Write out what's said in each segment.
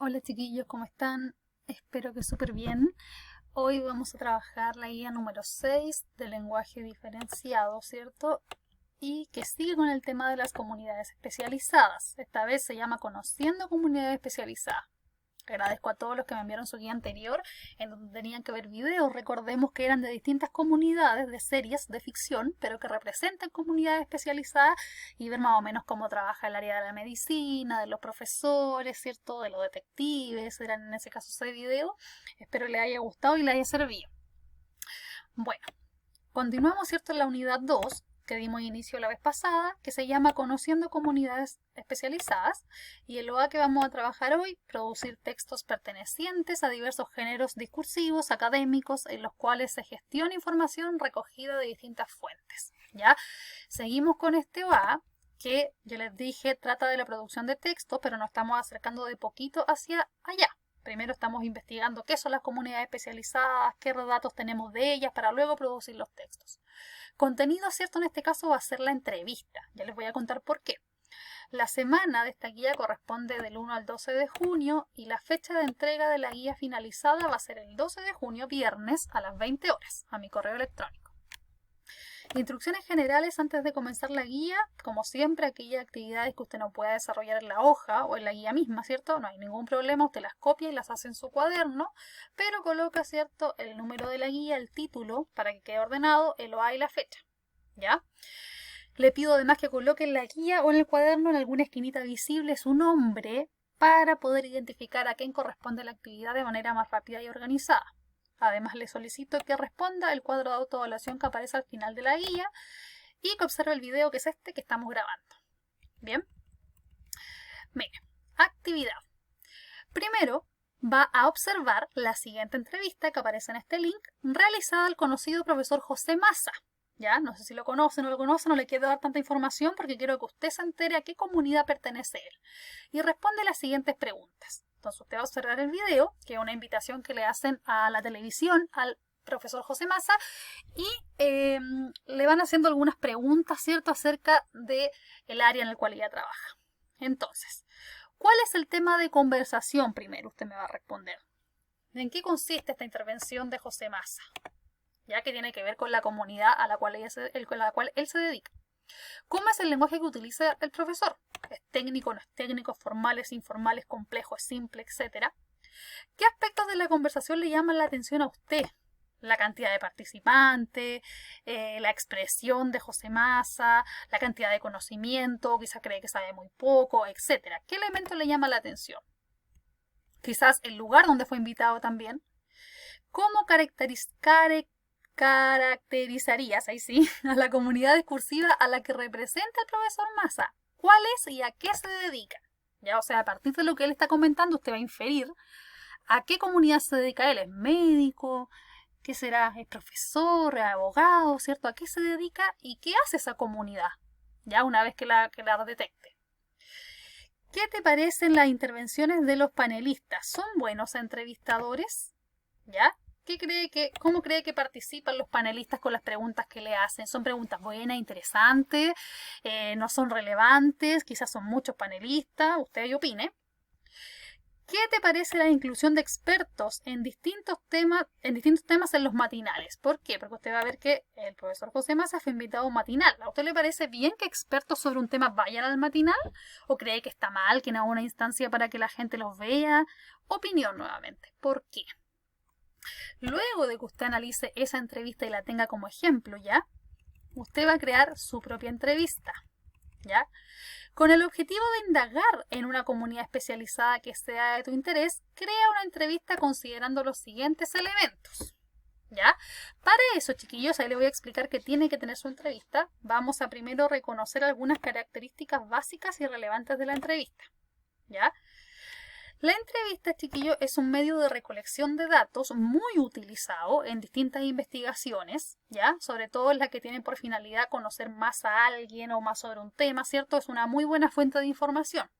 Hola chiquillos, ¿cómo están? Espero que súper bien. Hoy vamos a trabajar la guía número 6 del lenguaje diferenciado, ¿cierto? Y que sigue con el tema de las comunidades especializadas. Esta vez se llama Conociendo Comunidades Especializadas. Agradezco a todos los que me enviaron su guía anterior, en donde tenían que ver videos. Recordemos que eran de distintas comunidades, de series de ficción, pero que representan comunidades especializadas y ver más o menos cómo trabaja el área de la medicina, de los profesores, ¿cierto? De los detectives. Eran en ese caso 6 videos. Espero les haya gustado y les haya servido. Bueno, continuamos, ¿cierto? En la unidad 2 que dimos inicio la vez pasada, que se llama Conociendo Comunidades Especializadas, y el OA que vamos a trabajar hoy, producir textos pertenecientes a diversos géneros discursivos, académicos, en los cuales se gestiona información recogida de distintas fuentes. ¿Ya? Seguimos con este OA, que ya les dije, trata de la producción de texto, pero nos estamos acercando de poquito hacia allá. Primero estamos investigando qué son las comunidades especializadas, qué datos tenemos de ellas, para luego producir los textos. Contenido cierto en este caso va a ser la entrevista. Ya les voy a contar por qué. La semana de esta guía corresponde del 1 al 12 de junio y la fecha de entrega de la guía finalizada va a ser el 12 de junio, viernes, a las 20 horas, a mi correo electrónico. Instrucciones generales antes de comenzar la guía. Como siempre, aquellas actividades que usted no pueda desarrollar en la hoja o en la guía misma, ¿cierto? No hay ningún problema, usted las copia y las hace en su cuaderno, pero coloca, ¿cierto?, el número de la guía, el título, para que quede ordenado, el OA y la fecha, ¿ya? Le pido además que coloque en la guía o en el cuaderno en alguna esquinita visible su nombre para poder identificar a quién corresponde la actividad de manera más rápida y organizada. Además, le solicito que responda el cuadro de autoevaluación que aparece al final de la guía y que observe el video que es este que estamos grabando. Bien. Mire, actividad. Primero, va a observar la siguiente entrevista que aparece en este link, realizada al conocido profesor José Massa. Ya, no sé si lo conoce o no lo conoce, no le quiero dar tanta información porque quiero que usted se entere a qué comunidad pertenece él. Y responde las siguientes preguntas. Entonces usted va a observar el video, que es una invitación que le hacen a la televisión al profesor José Massa, y le van haciendo algunas preguntas, ¿cierto?, acerca del área en el cual ella trabaja. Entonces, ¿cuál es el tema de conversación primero? Usted me va a responder. ¿En qué consiste esta intervención de José Massa? Ya que tiene que ver con la comunidad a la cual él se dedica. ¿Cómo es el lenguaje que utiliza el profesor? ¿Es técnico, no es técnico, formales, informales, complejo, es simple, etcétera? ¿Qué aspectos de la conversación le llaman la atención a usted? La cantidad de participantes, la expresión de José Massa, la cantidad de conocimiento, quizás cree que sabe muy poco, etcétera. ¿Qué elemento le llama la atención? Quizás el lugar donde fue invitado también. ¿Cómo caracterizarías, ahí sí, a la comunidad discursiva a la que representa el profesor Massa? ¿Cuál es y a qué se dedica? Ya, o sea, a partir de lo que él está comentando, usted va a inferir a qué comunidad se dedica él. ¿Es médico? ¿Qué será? ¿Es profesor? ¿Es abogado? ¿Cierto? ¿A qué se dedica? ¿Y qué hace esa comunidad? Ya una vez que la detecte. ¿Qué te parecen las intervenciones de los panelistas? ¿Son buenos entrevistadores? ¿Ya? ¿Cómo cree que participan los panelistas con las preguntas que le hacen? ¿Son preguntas buenas, interesantes? ¿No son relevantes? Quizás son muchos panelistas. Usted opine. ¿Qué te parece la inclusión de expertos en distintos temas en los matinales? ¿Por qué? Porque usted va a ver que el profesor José Massa fue invitado a un matinal. ¿A usted le parece bien que expertos sobre un tema vayan al matinal? ¿O cree que está mal que no haga una instancia para que la gente los vea? Opinión nuevamente. ¿Por qué? Luego de que usted analice esa entrevista y la tenga como ejemplo, ¿ya? Usted va a crear su propia entrevista, ¿ya? Con el objetivo de indagar en una comunidad especializada que sea de tu interés, crea una entrevista considerando los siguientes elementos, ¿ya? Para eso, chiquillos, ahí les voy a explicar qué tiene que tener su entrevista. Vamos a primero reconocer algunas características básicas y relevantes de la entrevista, ¿ya? La entrevista, chiquillos, es un medio de recolección de datos muy utilizado en distintas investigaciones, ¿ya? Sobre todo en las que tienen por finalidad conocer más a alguien o más sobre un tema, ¿cierto? Es una muy buena fuente de información.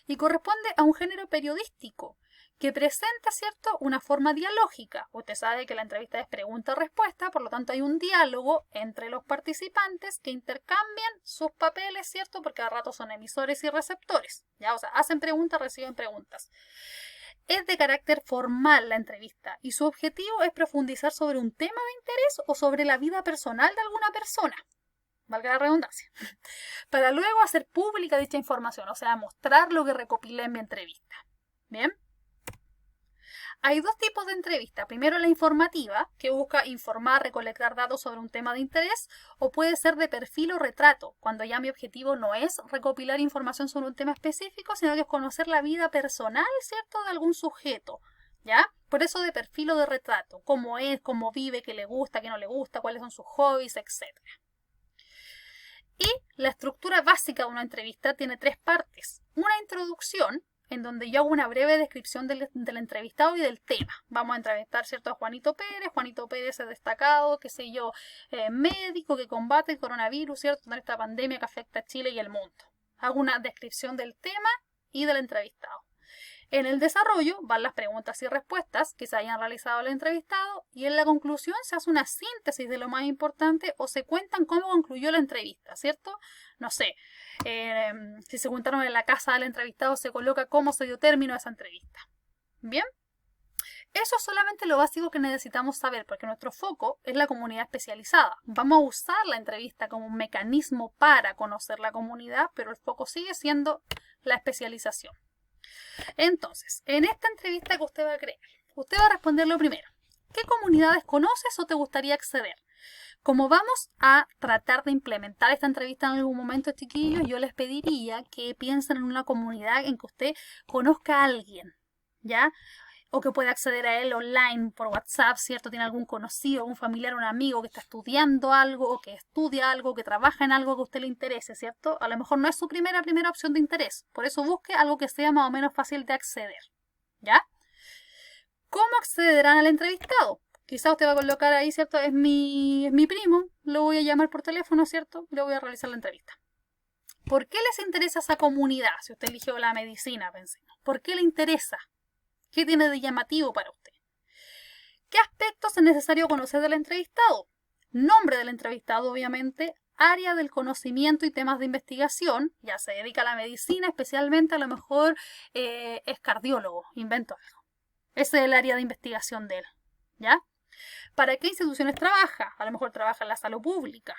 Y corresponde a un género periodístico que presenta, ¿cierto?, una forma dialógica. Usted sabe que la entrevista es pregunta-respuesta, por lo tanto hay un diálogo entre los participantes que intercambian sus papeles, ¿cierto?, porque a rato son emisores y receptores, ¿ya? O sea, hacen preguntas, reciben preguntas. Es de carácter formal la entrevista y su objetivo es profundizar sobre un tema de interés o sobre la vida personal de alguna persona, valga la redundancia, para luego hacer pública dicha información, o sea, mostrar lo que recopilé en mi entrevista. ¿Bien? Hay dos tipos de entrevista. Primero la informativa, que busca informar, recolectar datos sobre un tema de interés, o puede ser de perfil o retrato, cuando ya mi objetivo no es recopilar información sobre un tema específico, sino que es conocer la vida personal, ¿cierto?, de algún sujeto, ¿ya? Por eso de perfil o de retrato, cómo es, cómo vive, qué le gusta, qué no le gusta, cuáles son sus hobbies, etc. Y la estructura básica de una entrevista tiene tres partes. Una introducción, en donde yo hago una breve descripción del entrevistado y del tema. Vamos a entrevistar, ¿cierto?, a Juanito Pérez. Juanito Pérez es destacado, qué sé yo, médico que combate el coronavirus, ¿cierto?, en esta pandemia que afecta a Chile y el mundo. Hago una descripción del tema y del entrevistado. En el desarrollo van las preguntas y respuestas que se hayan realizado al entrevistado y en la conclusión se hace una síntesis de lo más importante o se cuentan cómo concluyó la entrevista, ¿cierto? No sé, si se juntaron en la casa del entrevistado se coloca cómo se dio término a esa entrevista. ¿Bien? Eso es solamente lo básico que necesitamos saber porque nuestro foco es la comunidad especializada. Vamos a usar la entrevista como un mecanismo para conocer la comunidad, pero el foco sigue siendo la especialización. Entonces, en esta entrevista que usted va a crear, usted va a responder lo primero. ¿Qué comunidades conoces o te gustaría acceder? Como vamos a tratar de implementar esta entrevista en algún momento, chiquillos, yo les pediría que piensen en una comunidad en que usted conozca a alguien, ¿ya? O que pueda acceder a él online por WhatsApp, ¿cierto? Tiene algún conocido, un familiar, un amigo que está estudiando algo o que estudia algo, que trabaja en algo que a usted le interese, ¿cierto? A lo mejor no es su primera opción de interés. Por eso busque algo que sea más o menos fácil de acceder, ¿ya? ¿Cómo accederán al entrevistado? Quizá usted va a colocar ahí, ¿cierto? Es mi primo, lo voy a llamar por teléfono, ¿cierto? Le voy a realizar la entrevista. ¿Por qué les interesa esa comunidad? Si usted eligió la medicina, pensemos. ¿Por qué le interesa? ¿Qué tiene de llamativo para usted? ¿Qué aspectos es necesario conocer del entrevistado? Nombre del entrevistado, obviamente, área del conocimiento y temas de investigación, ya se dedica a la medicina, especialmente a lo mejor es cardiólogo, invento algo. Ese es el área de investigación de él, ¿ya? ¿Para qué instituciones trabaja? A lo mejor trabaja en la salud pública.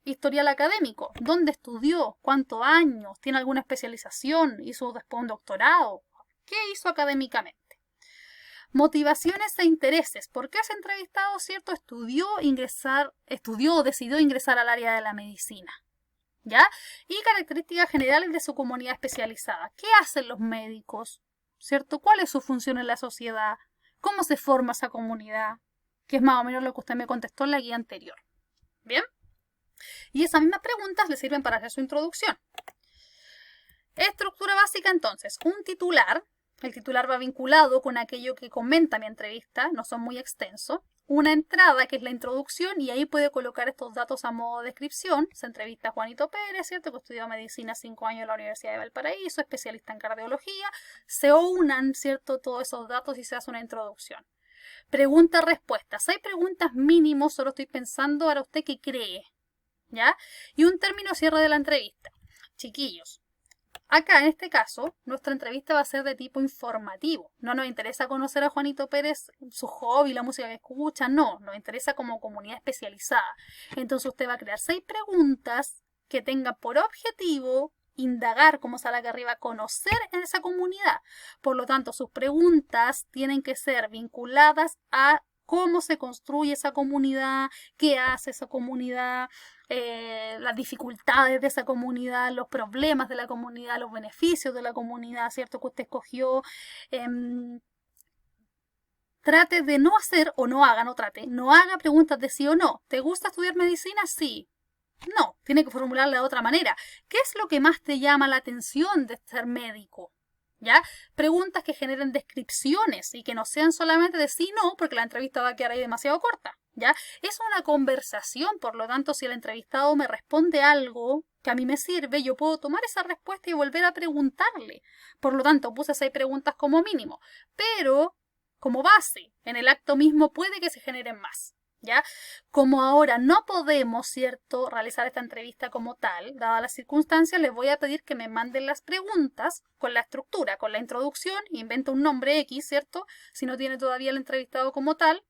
Historial académico, ¿dónde estudió? ¿Cuántos años? ¿Tiene alguna especialización? ¿Hizo después un doctorado? ¿Qué hizo académicamente? Motivaciones e intereses. ¿Por qué ese entrevistado, cierto, decidió ingresar al área de la medicina? ¿Ya? Y características generales de su comunidad especializada. ¿Qué hacen los médicos? ¿Cierto? ¿Cuál es su función en la sociedad? ¿Cómo se forma esa comunidad? Que es más o menos lo que usted me contestó en la guía anterior. ¿Bien? Y esas mismas preguntas le sirven para hacer su introducción. Estructura básica, entonces. Un titular. El titular va vinculado con aquello que comenta mi entrevista, no son muy extensos. Una entrada, que es la introducción, y ahí puede colocar estos datos a modo de descripción. Se entrevista a Juanito Pérez, ¿cierto?, que estudió medicina 5 años en la Universidad de Valparaíso, especialista en cardiología. Se unan, ¿cierto?, todos esos datos y se hace una introducción. Preguntas-respuestas. Hay preguntas mínimos, solo estoy pensando para usted que cree, ¿ya? Y un término cierre de la entrevista. Chiquillos. Acá, en este caso, nuestra entrevista va a ser de tipo informativo. No nos interesa conocer a Juanito Pérez, su hobby, la música que escucha. No, nos interesa como comunidad especializada. Entonces usted va a crear 6 preguntas que tengan por objetivo indagar, como sale acá arriba, conocer en esa comunidad. Por lo tanto, sus preguntas tienen que ser vinculadas a cómo se construye esa comunidad, qué hace esa comunidad, las dificultades de esa comunidad, los problemas de la comunidad, los beneficios de la comunidad, ¿cierto?, que usted escogió. Trate de no hacer, o no haga, no haga preguntas de sí o no. ¿Te gusta estudiar medicina? Sí. No, tiene que formularla de otra manera. ¿Qué es lo que más te llama la atención de ser médico? ¿Ya? Preguntas que generen descripciones y que no sean solamente de sí no, porque la entrevista va a quedar ahí demasiado corta, ¿ya? Es una conversación, por lo tanto, si el entrevistado me responde algo que a mí me sirve, yo puedo tomar esa respuesta y volver a preguntarle. Por lo tanto, puse 6 preguntas como mínimo, pero como base, en el acto mismo puede que se generen más. ¿Ya? Como ahora no podemos, ¿cierto?, realizar esta entrevista como tal, dadas las circunstancias, les voy a pedir que me manden las preguntas con la estructura, con la introducción, inventa un nombre X, ¿cierto? Si no tiene todavía el entrevistado como tal,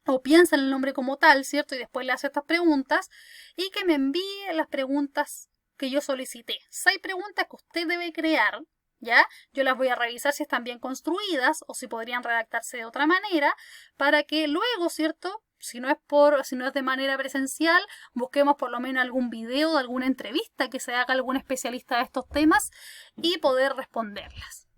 o piensa en el nombre como tal, ¿cierto? Y después le hace estas preguntas, y que me envíe las preguntas que yo solicité. 6 preguntas que usted debe crear, ¿ya? Yo las voy a revisar si están bien construidas o si podrían redactarse de otra manera, para que luego, ¿cierto?, si no es de manera presencial, busquemos por lo menos algún video de alguna entrevista que se haga algún especialista de estos temas y poder responderlas.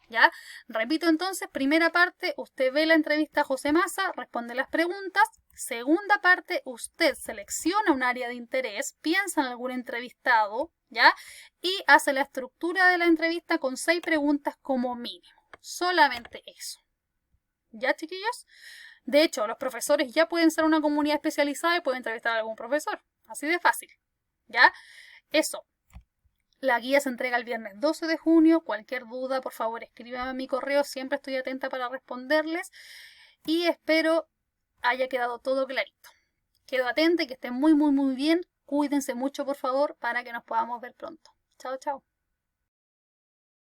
¿Ya? Repito entonces, primera parte, usted ve la entrevista a José Massa, responde las preguntas. Segunda parte, usted selecciona un área de interés, piensa en algún entrevistado, ¿ya? Y hace la estructura de la entrevista con 6 preguntas como mínimo. Solamente eso. ¿Ya, chiquillos? De hecho, los profesores ya pueden ser una comunidad especializada y pueden entrevistar a algún profesor. Así de fácil. ¿Ya? Eso. La guía se entrega el viernes 12 de junio. Cualquier duda, por favor, escríbame a mi correo. Siempre estoy atenta para responderles. Y espero haya quedado todo clarito. Quedo atenta y que estén muy, muy, muy bien. Cuídense mucho, por favor, para que nos podamos ver pronto. Chao, chao.